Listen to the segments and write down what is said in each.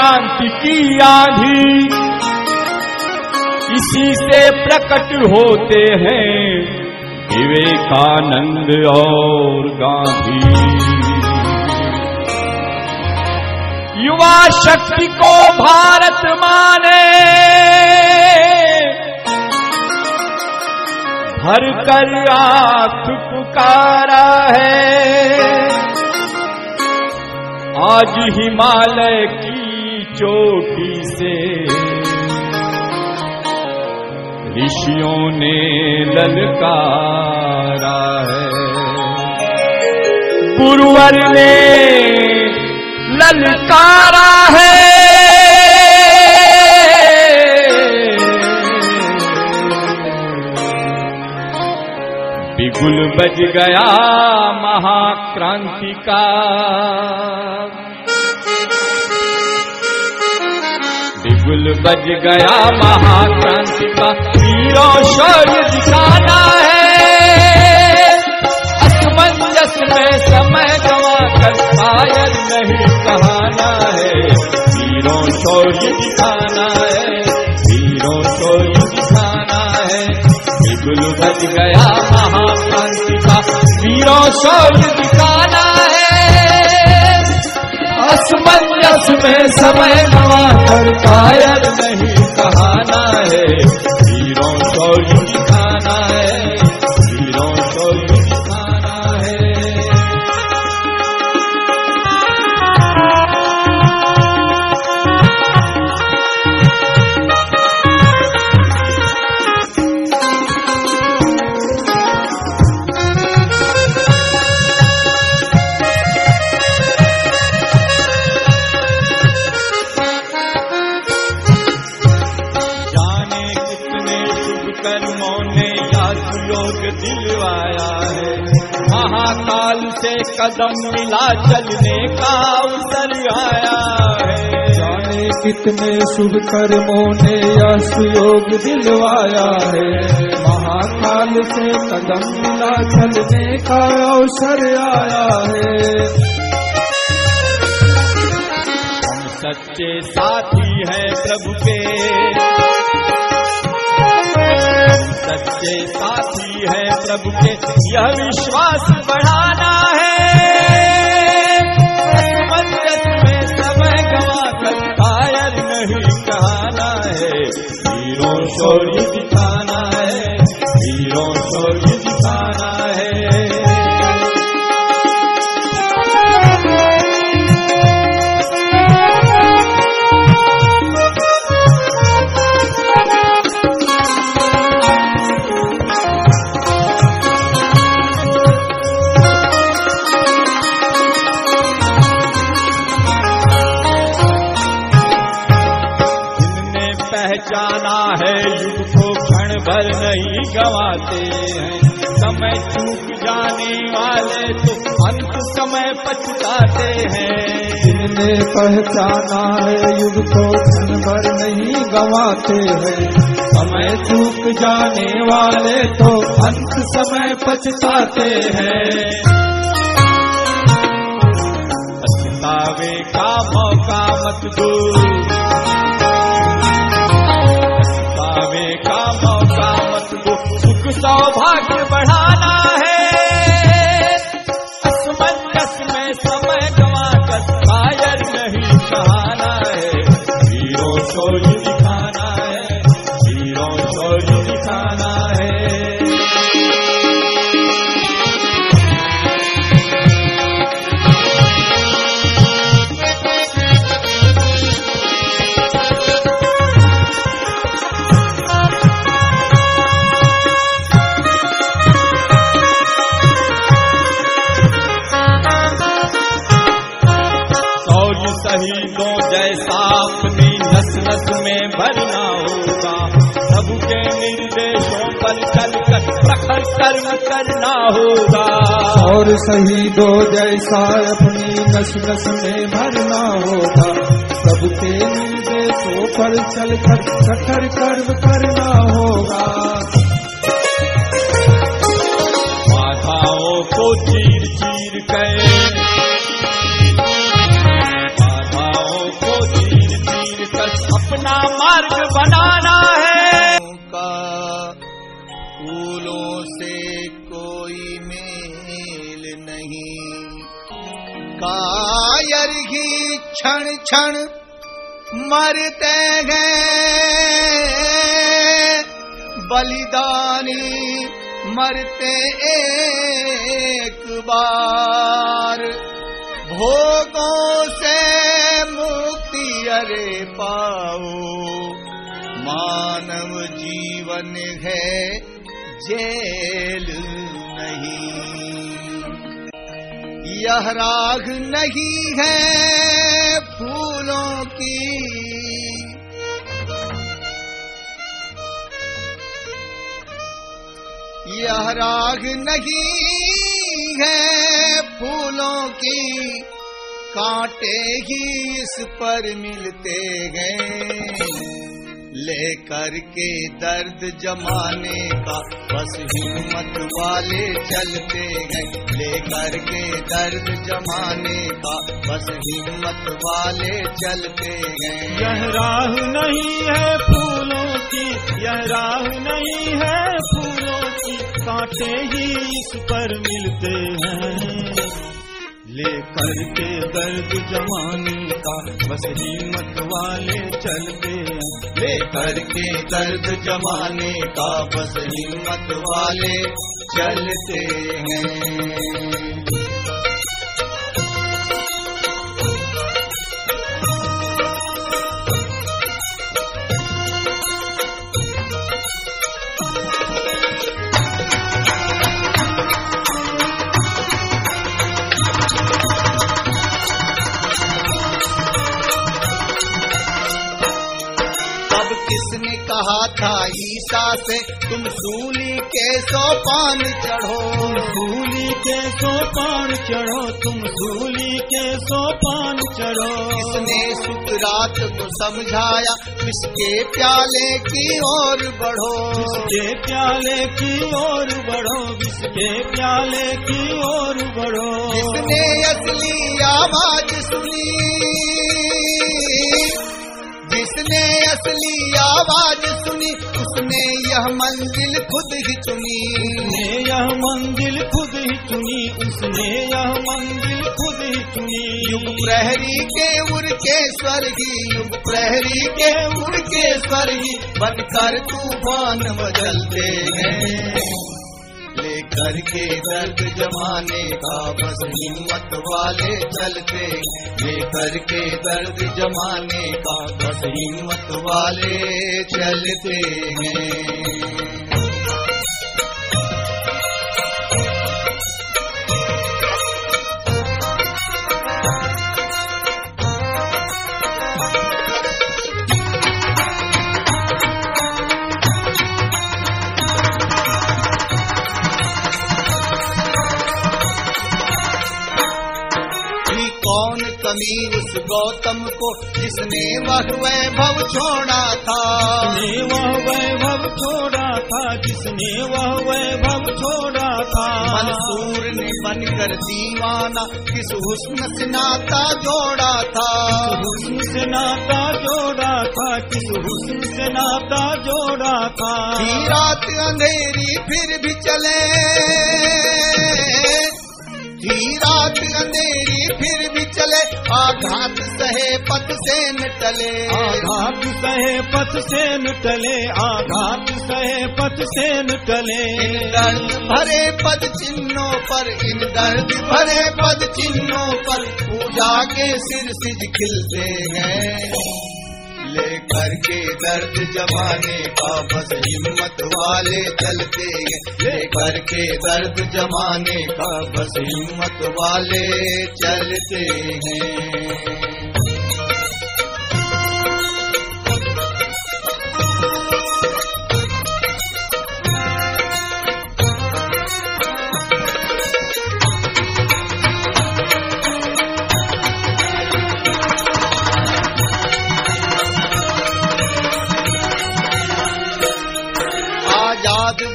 क्रांति की आंधी, इसी से प्रकट होते हैं विवेकानंद और गांधी। युवा शक्ति को भारत माने, भर कर आंख पुकारा है। आज हिमालय की चोटी से ऋषियों ने ललकारा है, गुरुवर ने ललकारा है। बिगुल बज गया महाक्रांति का, बिगुल बज गया महाक्रांति का। वीरों शौर्य दिखाना है, असमंजस में समय गवा कर शायर नहीं कहना है। वीरों शौर्य दिखाना है, वीरों शौर्य दिखाना है। बिगुल बज गया महाक्रांति का, वीरों शौर्य दिखाना है। असमंजस में समय गवा कर कायर नहीं कहना है। वीरों शौर्य दिखाना है, वीरों शौर्य दिखाना है। दिलवाया है, महाकाल से कदम मिला चलने का अवसर आया है। जाने कितने शुभ कर्मों ने यश योग दिलवाया है, महाकाल से कदम मिला चलने का अवसर आया है। हम सच्चे साथी हैं प्रभु के, सच्चे साथी है प्रभु के, यह विश्वास बढ़ाना है। असमंजस में समय गवा कर कायर नहीं कहना है। वीरों शौर्य दिखाना है, वीरों शौर्य दिखाना है। पहचाना है युग को क्षण भर नहीं गवाते हैं। समय चूक जाने वाले तो अंत समय पछताते हैं। जिनने पहचाना है युग को क्षण भर नहीं गवाते हैं। समय चूक जाने वाले तो अंत समय पछताते हैं। पछतावे का मौका मत दो, का मौका मत दो, सुख सौभाग्य बढ़ाना है। असमंजस में समय गवा कर कायर नहीं कहना है। वीरों शौर्य दिखाना है, वीरों शौर्य दिखाना है। शहीदों जैसा अपनी नस नस में भरना होगा। सबके निर्देशों पर चलकर प्रखर कर्म करना होगा। और शहीदों जैसा अपनी नस नस में भरना होगा। सबके निर्देशों पर चलकर प्रखर कर्म करना होगा। बाधाओं को चीर चीर कर, मार्ग बनाना है। का फूलों से कोई मेल नहीं, कायर ही क्षण क्षण मरते हैं, बलिदानी मरते एक बार। भोगों से मुक्ति अरे पाओ, मानव जीवन है जेल नहीं। यह राग नहीं है फूलों की, यह राग नहीं है फूलों की, कांटे ही इस पर मिलते हैं। लेकर के दर्द जमाने का बस हिम्मत वाले चलते हैं, लेकर के दर्द जमाने का बस हिम्मत वाले चलते हैं। यह राह नहीं है फूलों की, यह राह नहीं है फूलों की, कांटे ही इस पर मिलते हैं। लेकर के दर्द जमाने का बस हिम्मत वाले चलते हैं, लेकर के दर्द जमाने का बस हिम्मत वाले चलते हैं। किसने कहा था ईसा से तुम सूली के सोपान चढ़ो, सूली के सोपान चढ़ो, तुम सूली के सोपान चढ़ो। किसने सुकरात को समझाया इसके प्याले की ओर बढ़ो, इसके प्याले की ओर बढ़ो, इसके प्याले की ओर बढ़ो। किसने असली आवाज सुनी, जिसने असली आवाज सुनी उसने यह मंजिल खुद ही चुनी, उसने यह मंजिल खुद ही चुनी, उसने यह मंजिल खुद ही चुनी। युग प्रहरी के उड़ के स्वर्गी, युग प्रहरी के उड़ के स्वर्गी बनकर तूफान बदलते हैं। लेकर के दर्द जमाने का बस हिम्मत वाले चलते, लेकर के दर्द जमाने का बस हिम्मत वाले चलते हैं। कमी उस गौतम को जिसने वह वैभव छोड़ा था, जिसने वह वैभव छोड़ा था, जिसने वह वैभव छोड़ा था। मंसूर ने बनकर दीवाना किस हुस्न से नाता जोड़ा था, हुस्न से नाता जोड़ा था, किस हुस्न से नाता जोड़ा था। थी रात अंधेरी फिर भी चले, थी रात अंधेरी फिर भी चले, आघात सहे पथ से न टले, आघात सहे पथ से न टले, आघात सहे पथ से न टले। इन दर्द भरे पद चिन्हों पर, इन दर्द भरे पद चिन्हों पर पूजा के सिर सिज खिलते हैं। लेकर के दर्द जमाने का बस हिम्मत वाले चलते हैं, लेकर के दर्द जमाने का बस हिम्मत वाले चलते हैं।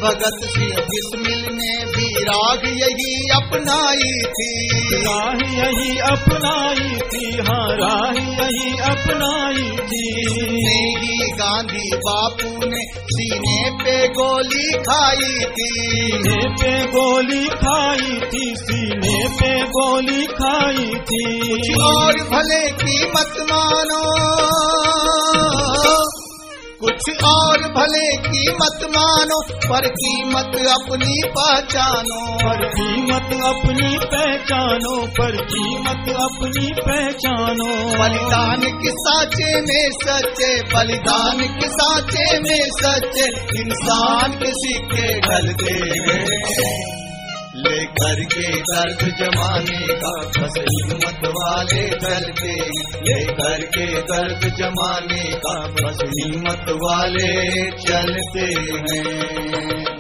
भगत सिंह बिस्मिल ने भी राह यही अपनाई थी, राह यही अपनाई थी, हाँ राह यही अपनाई थी। ही गांधी बापू ने सीने पे गोली खाई थी, सीने पे गोली खाई थी, सीने पे गोली खाई थी। कुछ और भले की मत मानो, कुछ और भले की मत मानो, पर कीमत अपनी पहचानो, पर कीमत अपनी पहचानो, पर कीमत अपनी पहचानो। बलिदान के साचे में सच्चे, बलिदान के साचे में सच्चे, इंसान के सिक्के ढलते हैं। लेकर के दर्द जमाने का बस हिम्मत वाले चलते, लेकर के दर्द जमाने का बस हिम्मत वाले चलते हैं।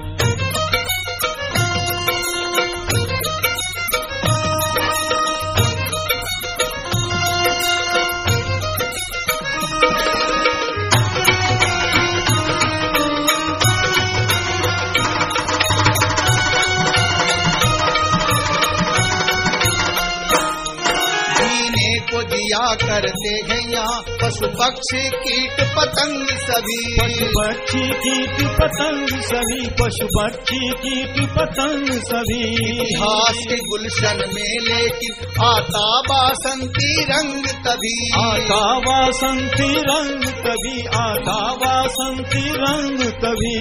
दिया करते हैं यहाँ पशु पक्षी कीट पतंग सभी, पशु पक्षी कीट पतंग सभी, पशु पक्षी कीट पतंग सभी। इतिहास के गुलशन में लेकिन आता वासंती रंग तभी, आता वासंती रंग तभी, आता वासंती रंग तभी।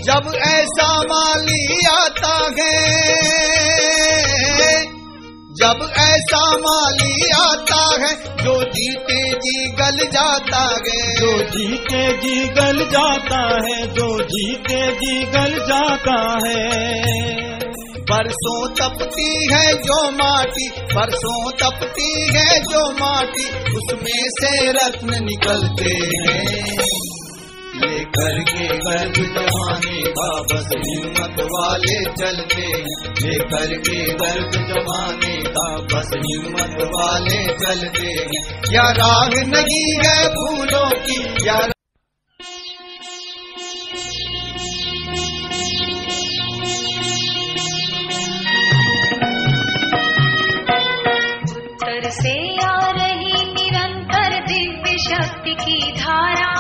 जब ऐसा माली आता है, जब ऐसा माली आता है, जो जीते जी गल जाता है, जो जीते जी गल जाता है, जो जीते जी गल जाता है। बरसों तपती है जो माटी, बरसों तपती है जो माटी, उसमें से रत्न निकलते हैं। लेकर के गर्द जमाने का बस हिम्मत वाले चलते हैं, लेकर के गर्द जमाने का बस हिम्मत वाले चलते हैं। क्या राह नहीं है फूलों की, क्या उत्तर से आ रही निरंतर दिव्य शक्ति की धारा,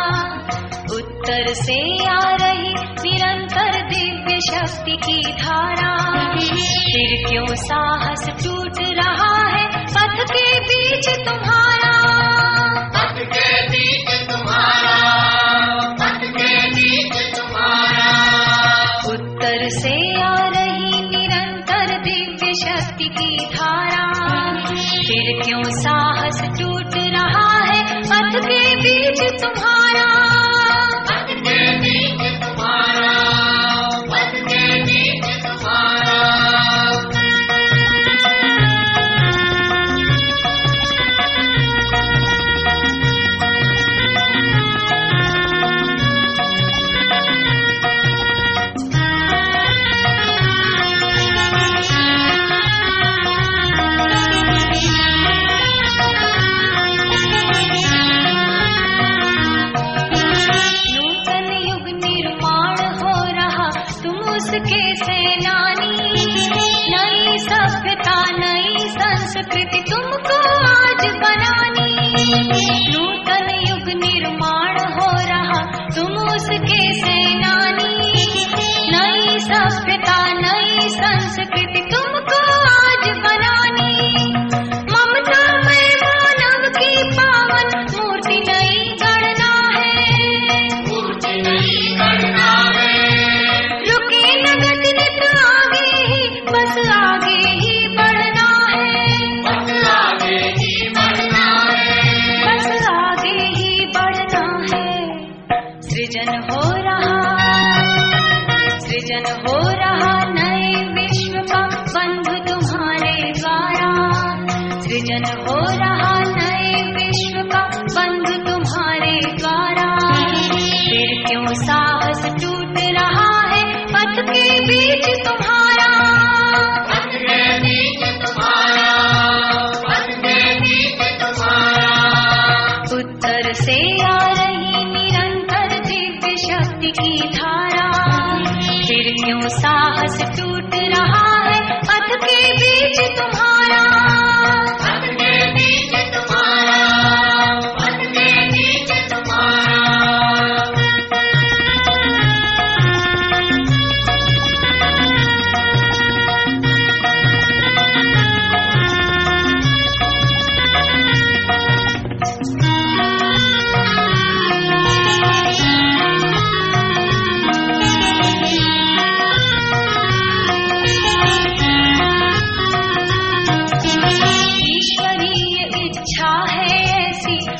उत्तर से आ रही निरंतर दिव्य शक्ति की धारा। फिर क्यों साहस टूट रहा है पथ के बीच तुम्हारा, पथ के बीच तुम्हारा, पथ के बीच तुम्हारा। उत्तर से आ रही निरंतर दिव्य शक्ति की धारा, फिर क्यों साहस टूट रहा है पथ के बीच तुम्हारा, पथ के बीच तुम्हारा, पथ के बीच तुम्हारा। उसके सेनानी, नई सभ्यता नई संस्कृति तुमको आज बनानी। नूतन युग निर्माण हो रहा तुम उसके सेनानी, नई सभ्यता नई संस्कृति तुमको आज बनानी। ममता में मानव की पावन मूर्ति नई गढ़ना है, मूर्ति नई गढ़ना है। बस आगे ही बढ़ना है, बस आगे ही बढ़ना है, बस आगे ही बढ़ना है। सृजन हो रहा, सृजन हो रहा नए विश्व का बंधु तुम्हारे द्वारा, सृजन हो रहा नए विश्व का बंधु तुम्हारे द्वारा। फिर क्यों साहस टूट रहा है पथ के बीच तुम्हारा, पथ के बीच तुम्हारा, पथ के बीच तुम्हारा। उत्तर से आ रही निरंतर दिव्य शक्ति की धारा, फिर क्यों साहस टूट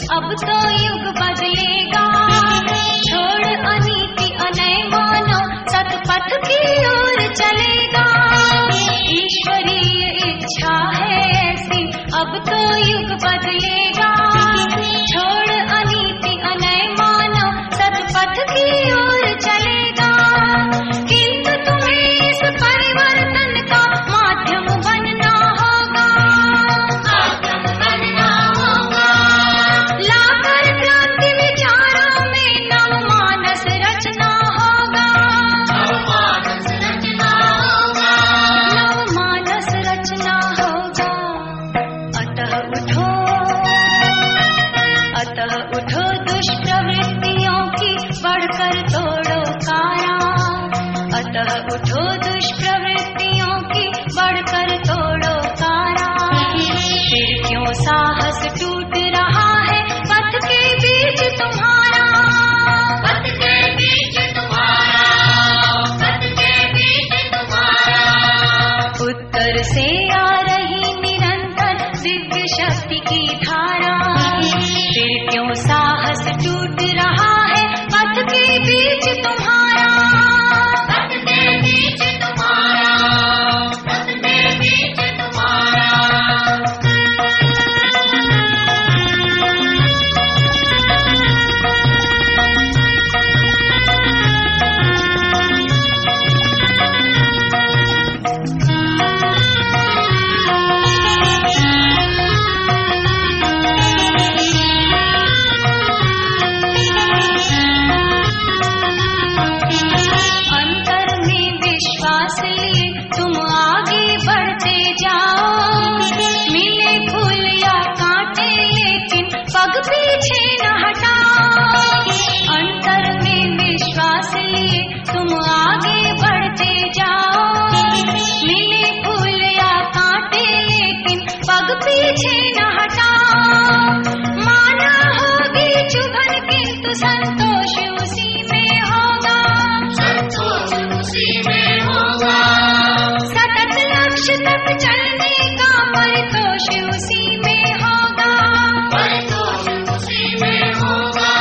अब तो युग बदलेगा, छोड़ अनीति अनय मानो सतपथ की ओर चलेगा। ईश्वरीय इच्छा है ऐसी, अब तो युग बदलेगा, छोड़ अनीति अनय मानो सतपथ की ओर चलेगा। किंतु तुम्हें इस परिवर्तन का माध्यम बनना होगा, लाकर क्रांति विचारों में नवमानस रचना होगा, नवमानस रचना होगा। अतः उठो दुष्प्रवृत्तियों की बढ़कर तोड़ो काया, अतः उठो दुष्प्रवृत्तियों की बढ़कर तोड़ो काया। फिर क्यों साहस टूट रहा है पथ के बीच तुम्हारा, पथ के बीच तुम्हारा, पथ के बीच तुम्हारा। उत्तर से आ रही निरंतर दिव्य शक्ति की धारा, फिर क्यों साहस टूट रहा है पथ के बीच तुम्हारा, पथ के बीच तुम्हारा, पथ के बीच तुम्हारा। अंतर में विश्वास लिए तुम आगे बढ़ते जाओ, मिले फूल या कांटे लेकिन पग पीछे न हटाओ। अंतर में विश्वास लिए तुम आगे बढ़ते जाओ, मिले फूल या कांटे लेकिन पग पीछे न हटाओ। माना होगी चुभन किंतु संतोष उसी में होगा, संतोष उसी में होगा। सतत लक्ष्य तक चलने का परितोष उसी में होगा, परितोष उसी में होगा,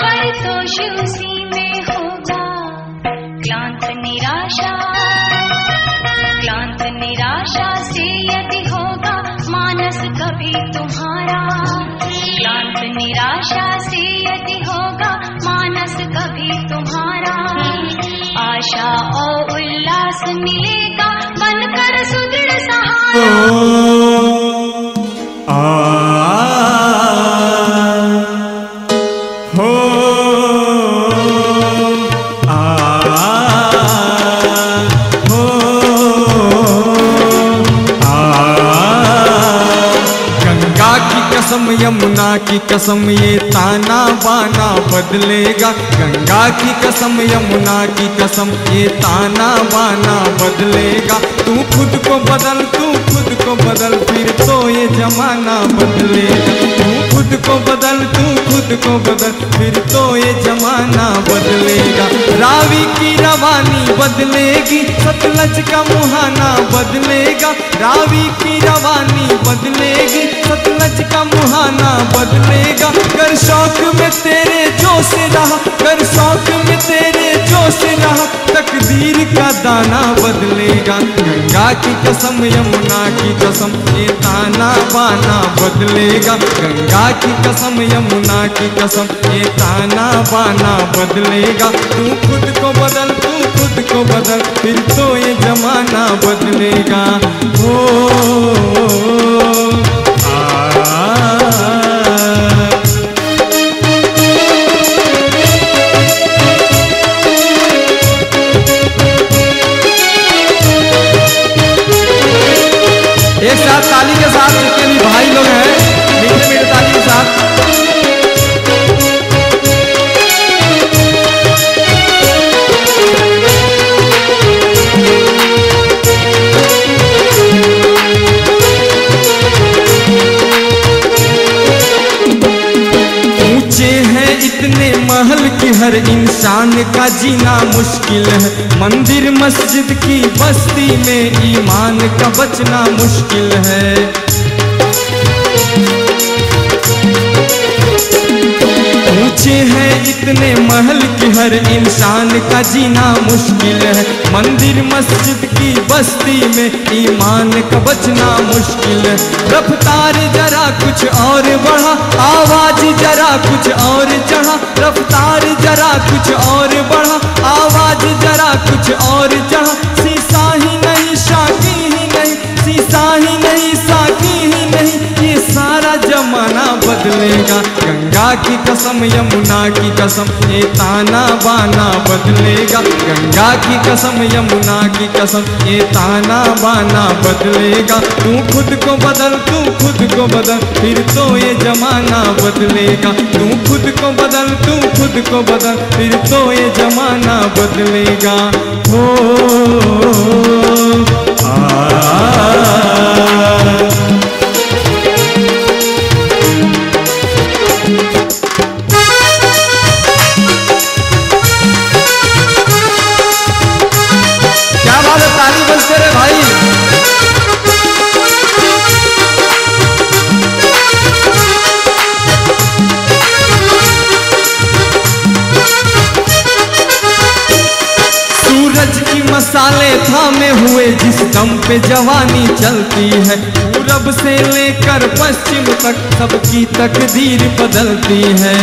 परितोष उसी में होगा। क्लांत निराशा से यदि होगा मानस कभी तुम्हारा, क्लांत निराशा से यदि होगा मानस कभी तुम्हारा। आशा और उल्लास मिलेगा बनकर सुदृढ़ सहारा। यमुना की कसम ये ताना बाना बदलेगा, गंगा की कसम यमुना की कसम ये ताना बाना बदलेगा। तू खुद को बदल, तू खुद को बदल, फिर तो ये जमाना बदलेगा। तू खुद को बदल, तू खुद को बदल, फिर तो ये जमाना बदलेगा। रावी की रवानी बदलेगी, सतलज का मुहाना बदलेगा। रावी की रवानी बदलेगी, सतलज का मुहाना बदलेगा। कर शौक में तेरे जोश रहा, कर शौक में तेरे जोश रहा, तकदीर का दाना बदलेगा। गंगा की कसम यमुना की कसम ये ताना बाना बदलेगा। गंगा की कसम यमुना की कसम ये ताना बाना बदलेगा। तू खुद को बदल, तू खुद को बदल, फिर तो ये जमाना बदलेगा। एक साथ ताली के साथ जितने भी भाई लोग हैं, मीठे मीठे ताली के साथ। इतने महल की हर इंसान का जीना मुश्किल है। मंदिर मस्जिद की बस्ती में ईमान का बचना मुश्किल है। इतने महल की हर इंसान का जीना मुश्किल है। मंदिर मस्जिद की बस्ती में ईमान का बचना मुश्किल है। रफ्तार जरा कुछ और बढ़ा, आवाज जरा कुछ और चढ़ा, रफ्तार जरा कुछ और बढ़ा, आवाज जरा कुछ और चढ़ा। शीशा ही नहीं साकी ही नहीं, शीशा ही नहीं साकी ही नहीं, ये सारा जमाना बदलेगा। गंगा की कसम यमुना की कसम ये ताना बाना बदलेगा। गंगा की कसम यमुना की कसम ये ताना बाना बदलेगा। तू खुद को बदल, तू खुद को बदल, फिर तो ये जमाना बदलेगा। तू खुद को बदल, तू खुद को बदल, फिर तो ये जमाना बदलेगा। हो ताली बजते रे भाई। सूरज की मसाले थामे हुए जिस दम पे जवानी चलती है, पूरब से लेकर पश्चिम तक सबकी तकदीर बदलती है।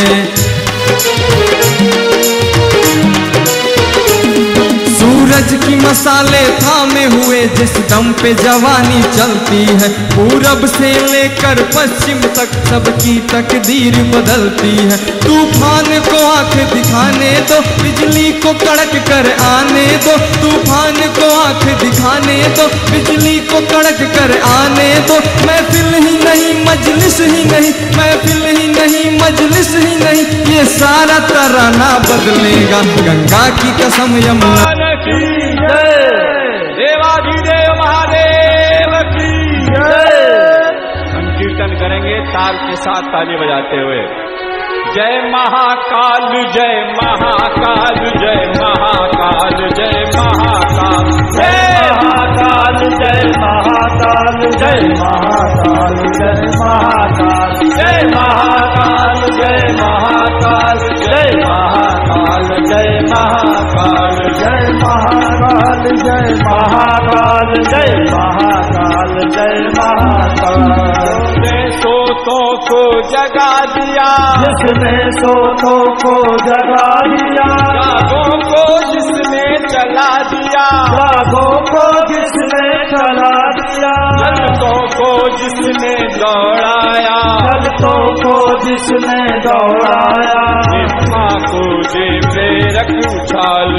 सूरज की मसाले थामे हुए जिस दम पे जवानी चलती है, पूरब से लेकर पश्चिम तक सबकी तकदीर बदलती है। तूफान को आंख दिखाने दो, बिजली को कड़क कर आने दो। तूफान को आंख दिखाने दो, बिजली को कड़क कर आने दो। महफिल ही नहीं मजलिस ही नहीं, महफिल ही नहीं मजलिस ही नहीं, ये सारा तराना बदलेगा। गंगा की कसम यमुना देवाधिदेव महादेव की संकीर्तन करेंगे ताल के साथ ताली बजाते हुए। जय महाकाल जय महाकाल जय महाकाल जय महाकाल जय महाकाल जय महाकाल जय महाकाल जय महाकाल जय महाकाल जय महाकाल जय महाकाल जय महाकाल जय महाकाल जय महाकाल जय महाकाल जय महाकाल। सोतों को जगा दिया जिसने सोतों को जगा दिया, रागों को जिसने चला दिया, रागों को जिसने चला दिया, जगतों को जिसने दौड़ाया, जगतों को जिसने दौड़ाया। को जे प्रेरक उछाल,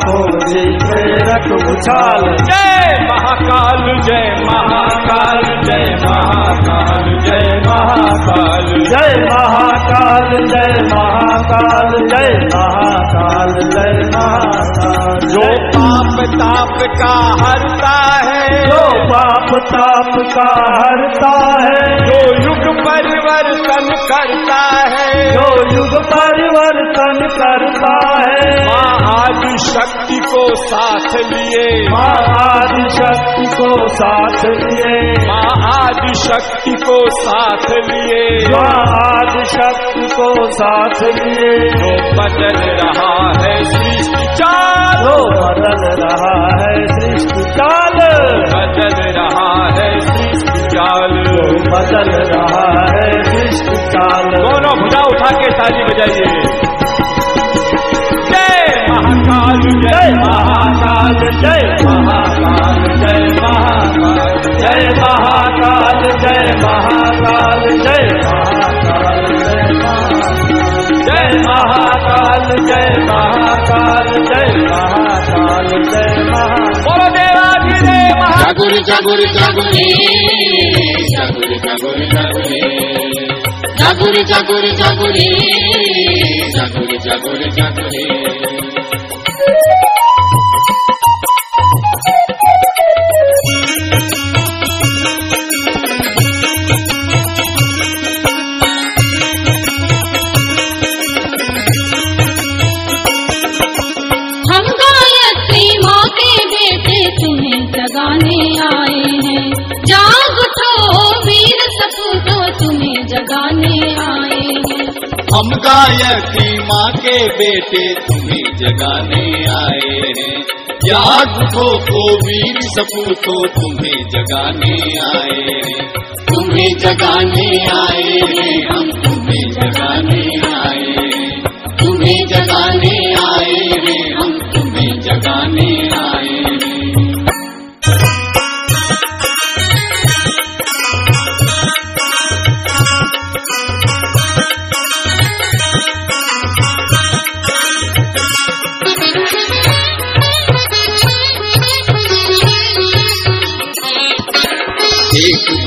को जे प्रेरक उछाल। जय महाकाल जय महाकाल जय महाकाल जय महाकाल जय महाकाल जय महाकाल जय महाकाल जय महाकाल। जो पाप ताप का हरता है, जो पाप ताप का हरता है, जो युग परिवर्तन करता है, जो युग परिवर्तन करता है। माँ आदि शक्ति को साथ लिए, माँ आदि शक्ति को साथ लिए, माँ आदि शक्ति को साथ लिए, माँ आदि शक्ति को साथ लिए। जो बदल रहा है सृष्टि चाल, जो बदल रहा है सृष्टि चाल, बदल रहा है सृष्टि चाल, बदल रहा है सृष्टि चाल। दोनों भुजा उठा के ताली बजाइए। जय महाकाल जय महाकाल जय महाकाल जय महाकाल जय महाकाल जय महाकाल जय महाकाल जय महाकाल जय महाकाल जय महाकाल जय महाकाल। बोलो देवाधिदेव जागुरी जागुरी जागुरी जागुरी जागुरी जागुरी जागुरी जागुरी जागुरी जागुरी जागुरी। हम गायत्री माँ के बेटे तुम्हें जगाने आए हैं। जाग उठो वीर सपूतों तुम्हें जगाने आए हैं। हम गायत्री माँ के बेटे तुम्हें जगाने आए हैं। जाग उठो वीर सपूतो तुम्हें जगाने आए हैं। तुम्हें जगाने आए हैं, हम तुम्हें जगाने आए हैं। तुम्हें जगाने आए हैं, हम तुम्हें जगाने आए हैं।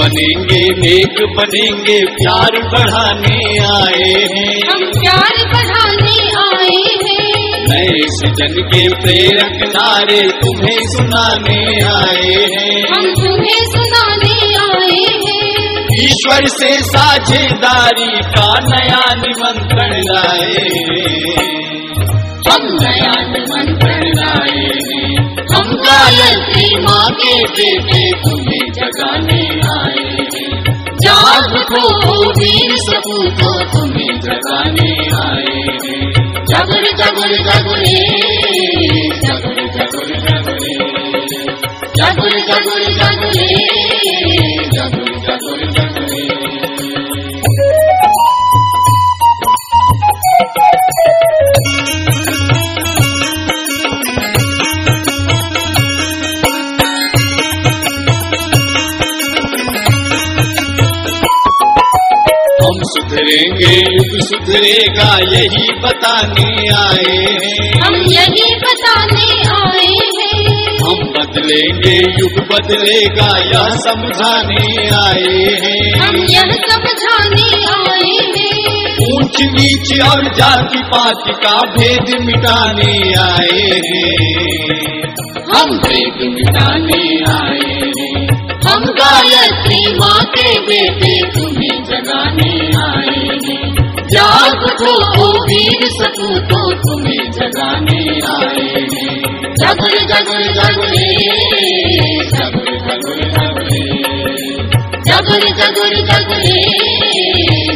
बनेंगे नेक बनेंगे प्यार बढ़ाने आए हैं। हम प्यार बढ़ाने आए हैं। नए सृजन के प्रेरक नारे तुम्हें सुनाने आए हैं। हम तुम्हें सुनाने आए हैं। ईश्वर से साझेदारी का नया निमंत्रण लाए हैं। हम नया निमंत्रण लाए हैं। हम गायत्री माँ के बेटे तुम्हें जगाने आए हैं। जाग उठो वीर सपूतो तुम्हें जगाने आए हैं। जगुर जगुर जगुरे जगुर जगुर जगुरे जगुर जगुर जगुरे जगुर जगुर जगुरे। सुधरेंगे युग सुधरेगा यही बताने आए हैं। हम यही बताने आए हैं। हम बदलेंगे युग बदलेगा यह समझाने आए हैं। हम यह समझाने आए हैं। ऊंच नीच और जाति पाति का भेद मिटाने आए हैं। हम भेद मिटाने आए हैं। हम गायत्री माँ के बेटे तुम्हें जगाने आए हैं। जाग उठो वीर सपूतो तुम्हें जगाने आए हैं। जगुर जगुर जगुरे जगुर जगुर जगुरे जगुर जगुर जगुरे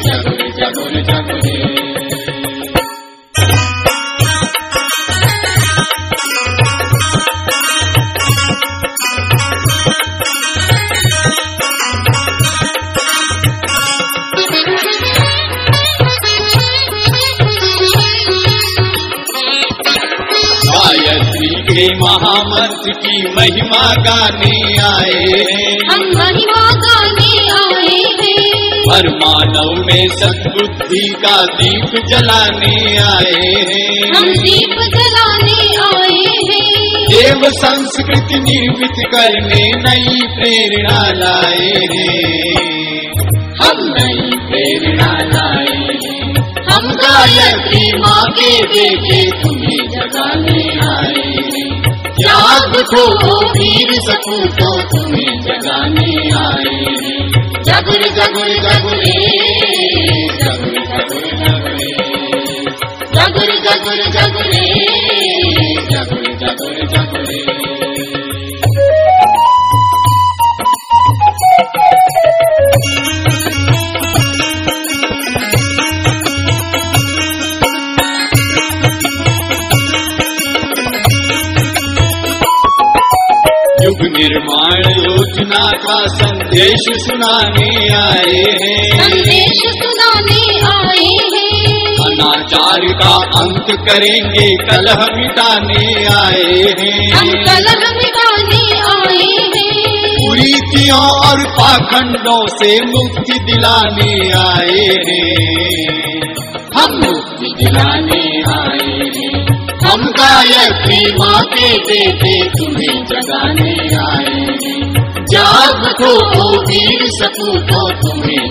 जगुर जगुर जगुरे। के महामंत्र की महिमा गाने आए हैं। हम महिमा गाने आए हैं। हर मानव में सद्बुद्धि का दीप जलाने आए हैं। हम दीप जलाने आए हैं। देव संस्कृति निर्मित करने नई प्रेरणा लाए हैं। हम नई प्रेरणा लाए हैं। हम गायत्री माँ के बेटे तुम्हें जगाने आए हैं। जाग उठो वीर सपूतो तुम्हें जगाने आए हैं। जगुर जगुर जगुरे जगुर जगुर जगुरे जगुर जगुर जगुरे जगुर जगुर जगुरे। युग निर्माण योजना का संदेश सुनाने आए हैं। संदेश सुनाने आए हैं। अनाचार का अंत करेंगे कलह मिटाने आए हैं। हम कलह मिटाने आए हैं। कुरीतियों और पाखंडों से मुक्ति दिलाने आए हैं। हम मुक्ति दिलाने आए हैं। हम गायत्री माँ के बेटे तुम्हें जगाने आए हैं। जाग उठो वीर सपूतो तुम्हें